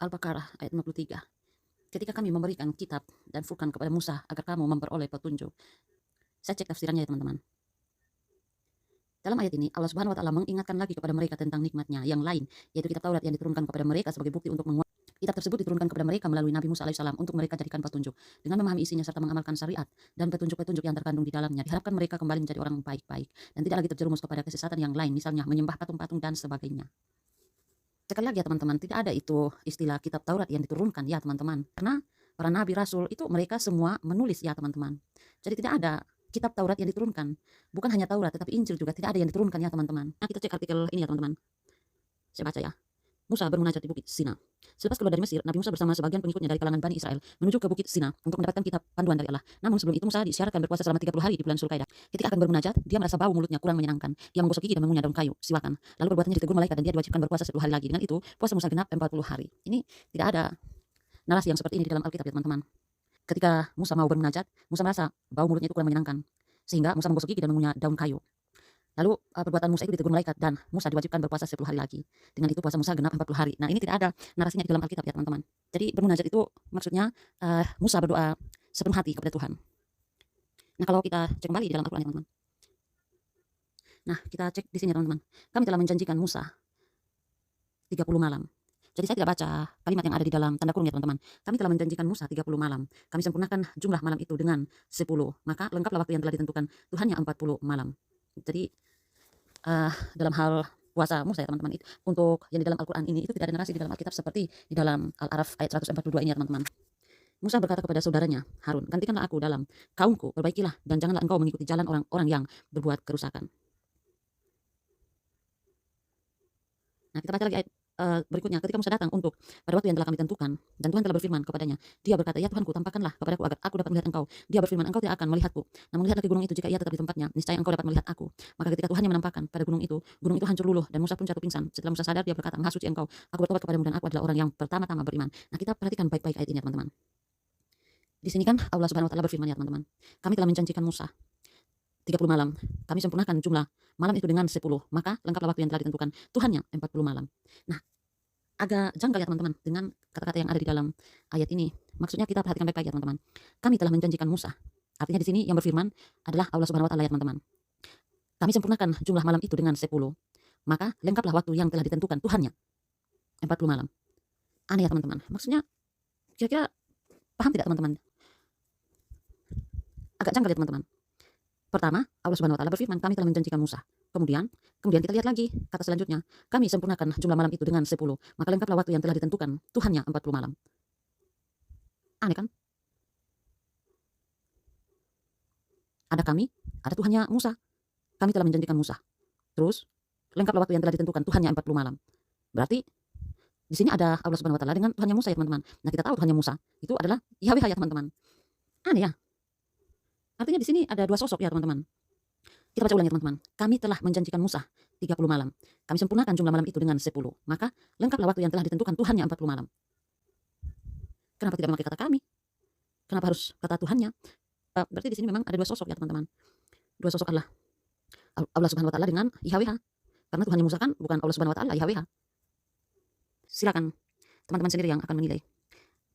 Al-Baqarah ayat 53. Ketika kami memberikan kitab dan Furqan kepada Musa agar kamu memperoleh petunjuk. Saya cek tafsirannya ya teman-teman. Dalam ayat ini Allah Subhanahu wa taala mengingatkan lagi kepada mereka tentang nikmatnya yang lain, yaitu kitab Taurat yang diturunkan kepada mereka sebagai bukti untuk menguat. Kitab tersebut diturunkan kepada mereka melalui Nabi Musa alaihissalam untuk mereka jadikan petunjuk. Dengan memahami isinya serta mengamalkan syariat dan petunjuk-petunjuk yang terkandung di dalamnya, diharapkan mereka kembali menjadi orang baik-baik dan tidak lagi terjerumus kepada kesesatan yang lain, misalnya menyembah patung-patung dan sebagainya. Sekali lagi ya teman-teman, tidak ada itu istilah kitab Taurat yang diturunkan ya teman-teman. Karena para nabi rasul itu mereka semua menulis ya teman-teman. Jadi tidak ada kitab Taurat yang diturunkan. Bukan hanya Taurat tetapi Injil juga tidak ada yang diturunkan ya teman-teman. Nah, kita cek artikel ini ya teman-teman. Saya baca ya. Musa bermunajat di Bukit Sina. Selepas keluar dari Mesir, Nabi Musa bersama sebagian pengikutnya dari kalangan Bani Israel menuju ke Bukit Sina untuk mendapatkan kitab panduan dari Allah. Namun sebelum itu Musa disyaratkan berpuasa selama 30 hari di bulan Zulkaidah. Ketika akan bermunajat, dia merasa bau mulutnya kurang menyenangkan. Ia menggosok gigi dan mengunyah daun kayu, siwakan. Lalu perbuatannya ditegur malaikat dan dia diwajibkan berpuasa 10 hari lagi. Dengan itu, puasa Musa genap 40 hari. Ini tidak ada narasi yang seperti ini di dalam Alkitab ya teman-teman. Ketika Musa mau bermunajat, Musa merasa bau mulutnya itu kurang menyenangkan. Sehingga Musa menggosok gigi dan mengunyah daun kayu. Lalu perbuatan Musa itu ditegur malaikat dan Musa diwajibkan berpuasa 10 hari lagi. Dengan itu puasa Musa genap 40 hari. Nah, ini tidak ada narasinya di dalam Alkitab ya teman-teman. Jadi bermunajat itu maksudnya Musa berdoa sepenuh hati kepada Tuhan. Nah, kalau kita cek kembali di dalam Al-Quran ya teman-teman. Nah, kita cek di sini ya teman-teman. Kami telah menjanjikan Musa 30 malam. Jadi saya tidak baca kalimat yang ada di dalam tanda kurung ya teman-teman. Kami telah menjanjikan Musa 30 malam. Kami sempurnakan jumlah malam itu dengan 10. Maka lengkaplah waktu yang telah ditentukan. Tuhannya 40 malam. Jadi dalam hal puasa Musa ya teman-teman, untuk yang di dalam Al-Quran ini itu tidak ada narasi di dalam Alkitab seperti di dalam Al-Araf ayat 142 ini ya teman-teman. Musa berkata kepada saudaranya Harun, gantikanlah aku dalam kaumku, perbaikilah dan janganlah engkau mengikuti jalan orang-orang yang berbuat kerusakan. Nah, kita baca lagi ayat berikutnya. Ketika Musa datang untuk pada waktu yang telah kami tentukan, dan Tuhan telah berfirman kepadanya, dia berkata, ya Tuhanku, tampakkanlah kepadaku agar aku dapat melihat engkau. Dia berfirman, engkau tidak akan melihatku, namun lihatlah ke gunung itu, jika ia tetap di tempatnya, niscaya engkau dapat melihat aku. Maka ketika Tuhan yang menampakkan pada gunung itu hancur luluh dan Musa pun jatuh pingsan. Setelah Musa sadar, dia berkata, Maha suci engkau, aku bertobat kepadamu dan aku adalah orang yang pertama-tama beriman. Nah, kita perhatikan baik-baik ayat ini ya teman-teman. Di sini kan Allah Subhanahu wa taala berfirman ya teman-teman, kami telah menjanjikan Musa 30 malam. Kami sempurnakan jumlah malam itu dengan 10. Maka lengkaplah waktu yang telah ditentukan. Tuhannya 40 malam. Nah, agak janggal ya teman-teman dengan kata-kata yang ada di dalam ayat ini. Maksudnya kita perhatikan baik-baik ya teman-teman. Kami telah menjanjikan Musa. Artinya di sini yang berfirman adalah Allah Subhanahu wa taala ya teman-teman. Kami sempurnakan jumlah malam itu dengan 10. Maka lengkaplah waktu yang telah ditentukan. Tuhannya 40 malam. Aneh ya teman-teman. Maksudnya kira-kira paham tidak teman-teman? Agak janggal ya teman-teman. Pertama, Allah Subhanahu wa taala berfirman, kami telah menjanjikan Musa. Kemudian kita lihat lagi kata selanjutnya, kami sempurnakan jumlah malam itu dengan 10. Maka lengkaplah waktu yang telah ditentukan. Tuhannya 40 malam. Aneh kan? Ada kami, ada Tuhannya Musa. Kami telah menjanjikan Musa. Terus lengkaplah waktu yang telah ditentukan. Tuhannya 40 malam. Berarti di sini ada Allah Subhanahu wa taala dengan Tuhannya Musa ya teman-teman. Nah, kita tahu Tuhannya Musa itu adalah Yahweh ya teman-teman. Aneh ya? Artinya di sini ada dua sosok ya teman-teman. Kita baca ulang ya teman-teman. Kami telah menjanjikan Musa 30 malam. Kami sempurnakan jumlah malam itu dengan 10. Maka lengkaplah waktu yang telah ditentukan. Tuhannya 40 malam. Kenapa tidak memakai kata kami? Kenapa harus kata Tuhannya? Berarti di sini memang ada dua sosok ya teman-teman. Dua sosok adalah Allah Subhanahu wa taala dengan Yahweh. Karena Tuhannya Musa kan bukan Allah Subhanahu wa taala, Yahweh. Silakan teman-teman sendiri yang akan menilai.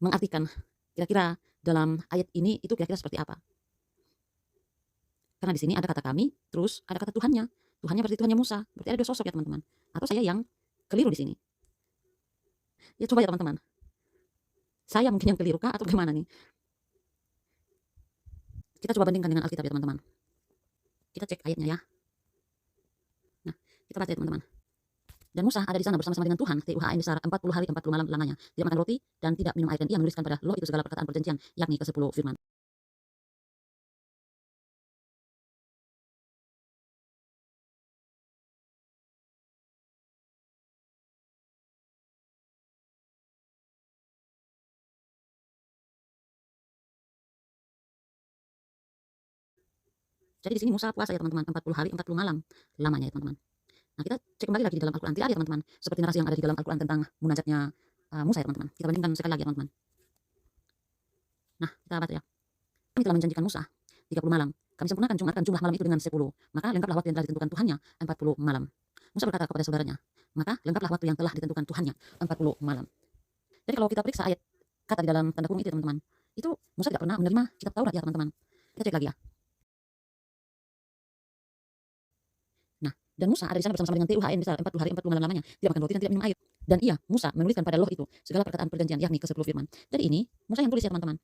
Mengartikan kira-kira dalam ayat ini itu kira-kira seperti apa? Karena di sini ada kata kami, terus ada kata Tuhannya. Tuhannya berarti Tuhannya Musa. Berarti ada dua sosok ya teman-teman. Atau saya yang keliru di sini? Ya coba ya teman-teman. Saya mungkin yang keliru kah atau bagaimana nih? Kita coba bandingkan dengan Alkitab ya teman-teman. Kita cek ayatnya ya. Nah, kita baca ya teman-teman. Dan Musa ada di sana bersama-sama dengan Tuhan, TUHN besar 40 hari 40 malam lamanya. Tidak makan roti dan tidak minum air, dan ia menuliskan pada loh itu segala perkataan perjanjian, yakni ke-10 firman. Jadi di sini Musa puasa ya teman-teman, 40 hari 40 malam lamanya ya teman-teman. Nah, kita cek kembali lagi di dalam Al-Quran. Tidak ada ya teman-teman seperti narasi yang ada di dalam Al-Quran tentang munajatnya Musa ya teman-teman. Kita bandingkan sekali lagi ya teman-teman. Nah, kita baca ya. Kami telah menjanjikan Musa 30 malam. Kami sempurnakan jumlah malam itu dengan 10. Maka lengkaplah waktu yang telah ditentukan Tuhannya 40 malam. Musa berkata kepada saudaranya, maka lengkaplah waktu yang telah ditentukan Tuhannya 40 malam. Jadi kalau kita periksa ayat kata di dalam tanda kurung itu ya teman-teman, itu Musa tidak pernah menerima kitab Taurat ya teman-teman. Kita cek lagi ya. Nah, dan Musa ada di sana bersama-sama dengan TUHN misal 40 hari 40 malam lamanya, tidak makan roti dan tidak minum air. Dan ia, Musa, menuliskan pada loh itu segala perkataan perjanjian, yakni ke-10 firman. Jadi ini Musa yang tulis ya teman-teman.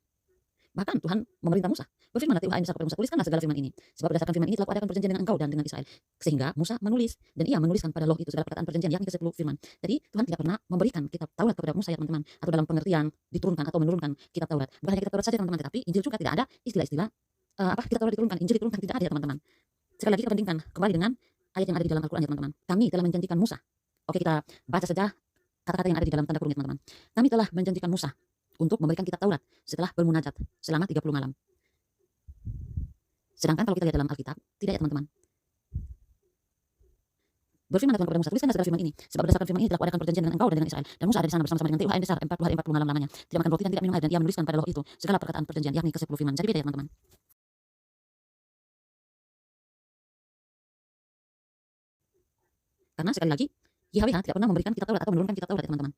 Bahkan Tuhan memerintah Musa, berfirmanlah TUHN misal kepada Musa, tuliskanlah segala firman ini. Sebab berdasarkan firman ini telah kuadakan perjanjian dengan engkau dan dengan Israel. Sehingga Musa menulis, dan ia menuliskan pada loh itu segala perkataan perjanjian, yakni ke-10 firman. Jadi Tuhan tidak pernah memberikan kitab Taurat kepada Musa ya teman-teman, atau dalam pengertian diturunkan atau menurunkan kitab Taurat. Bukan hanya kitab Taurat saja teman-teman, tetapi Injil juga tidak ada istilah-istilah kitab Taurat diturunkan, Injil diturunkan, tidak ada ya teman-teman. Sekali lagi kita bandingkan kembali dengan ayat yang ada di dalam Al-Quran ya teman-teman. Kami telah menjanjikan Musa. Oke, kita baca saja kata-kata yang ada di dalam tanda kurung ya teman-teman. Kami telah menjanjikan Musa untuk memberikan kitab Taurat setelah bermunajat selama 30 malam. Sedangkan kalau kita lihat dalam Alkitab, tidak ya teman-teman. Berfirman Tuhan kepada Musa, tuliskanlah segala firman ini, sebab berdasarkan firman ini telah kuadakan perjanjian dengan engkau dan dengan Israel. Dan Musa ada di sana bersama-sama dengan TUHN besar 40 hari 40 malam lamanya, tidak makan roti dan tidak minum air, dan ia menuliskan pada loh itu segala perkataan perjanjian, yakni ke-10 firman. Jadi beda ya teman-teman. Karena sekali lagi, YHWH tidak pernah memberikan kitab Taurat atau menurunkan kitab Taurat ya teman-teman.